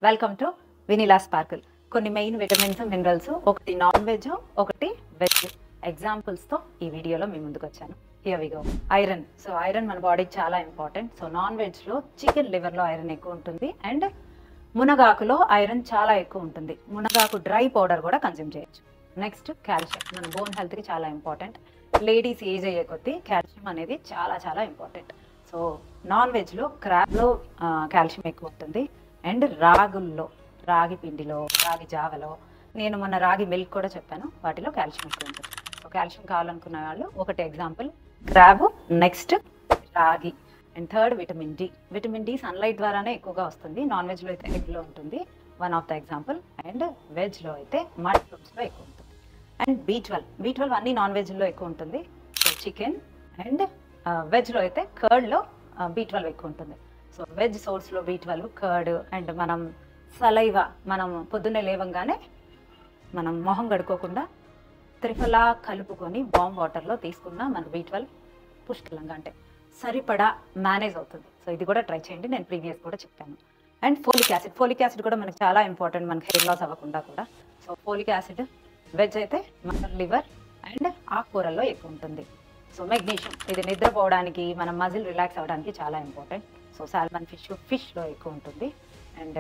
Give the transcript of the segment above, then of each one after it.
Welcome to vanilla sparkle. కొన్ని main vitamins minerals, ఒకటి non veg, ఒకటి వెజ్ ఎగ్జాంపుల్స్తో ఈ వీడియోలో మీ ముందుకు వచ్చాను. Here we go. Iron. So iron మన బాడీకి చాలా ఇంపార్టెంట్. సో నాన్ వెజ్లో చికెన్ లివర్లో ఐరన్ ఎక్కువ ఉంటుంది అండ్ మునగాకులో ఐరన్ చాలా ఎక్కువ ఉంటుంది. మునగాకు డ్రై పౌడర్ కూడా కన్జ్యూమ్ చేయొచ్చు. నెక్స్ట్ కాల్షియం మన బోన్ హెల్త్కి చాలా ఇంపార్టెంట్. లేడీస్ ఏజ్ అయ్యే కొద్దీ కాల్షియం అనేది చాలా చాలా ఇంపార్టెంట్. సో నాన్ వెజ్లో క్రాబ్లో కాల్షియం ఎక్కువ ఉంటుంది అండ్ రాగుల్లో, రాగి పిండిలో, రాగి జావలో, నేను మొన్న రాగి మిల్క్ కూడా చెప్పాను, వాటిలో కాల్షియం ఎక్కువ ఉంటుంది. సో కాల్షియం కావాలనుకున్న వాళ్ళు ఒకటి example crab, next ragi and third vitamin D. Vitamin D sunlight ద్వారానే ఎక్కువగా వస్తుంది. నాన్ వెజ్లో అయితే ఎగ్లో ఉంటుంది, one of the example. And వెజ్లో అయితే మష్రూమ్స్లో ఎక్కువ ఉంటుంది. అండ్ B12 అన్ని నాన్ వెజ్లో ఎక్కువ ఉంటుంది. సో చికెన్ అండ్ వెజ్లో అయితే కర్డ్లో B12 ఎక్కువ ఉంటుంది. సో వెజ్ సోర్స్లో B12, కర్డ్ అండ్ మనం సలైవా, మనం పొద్దున్నే లేవంగానే మనం మొహం కడుక్కోకుండా త్రిఫలా కలుపుకొని వామ్ వాటర్లో తీసుకున్న మన B12 పుష్కలంగా, అంటే సరిపడా మేనేజ్ అవుతుంది. సో ఇది కూడా ట్రై చేయండి, నేను ప్రీవియస్ కూడా చెప్పాను. అండ్ ఫోలిక్ యాసిడ్ కూడా మనకు చాలా ఇంపార్టెంట్, మనకి హెయిర్ లాస్ అవ్వకుండా కూడా. సో ఫోలిక్ యాసిడ్ వెజ్ అయితే మన లివర్ అండ్ ఆకుకూరల్లో ఎక్కువ ఉంటుంది. సో మెగ్నీషియం, ఇది నిద్రపోవడానికి, మన మజిల్ రిలాక్స్ అవ్వడానికి చాలా ఇంపార్టెంట్. సో సాల్మన్ ఫిష్లో ఎక్కువ ఉంటుంది అండ్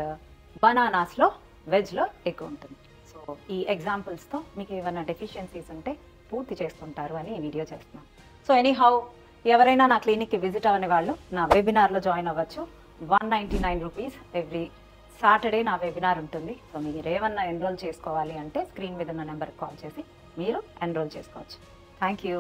బనానాస్లో, వెజ్లో ఎక్కువ ఉంటుంది. సో ఈ ఎగ్జాంపుల్స్తో మీకు ఏమైనా డెఫిషియన్సీస్ ఉంటే పూర్తి చేసుకుంటారు అని ఈ వీడియో చేస్తున్నాను. సో ఎనీహౌ, ఎవరైనా నా క్లినిక్కి విజిట్ అవ్వని వాళ్ళు నా వెబినార్లో జాయిన్ అవ్వచ్చు. 199 రూపీస్ ఎవ్రీ సాటర్డే నా వెబినార్ ఉంటుంది. సో మీరు ఏమన్నా ఎన్రోల్ చేసుకోవాలి అంటే స్క్రీన్ మీద ఉన్న నెంబర్కి కాల్ చేసి మీరు ఎన్రోల్ చేసుకోవచ్చు. Thank you.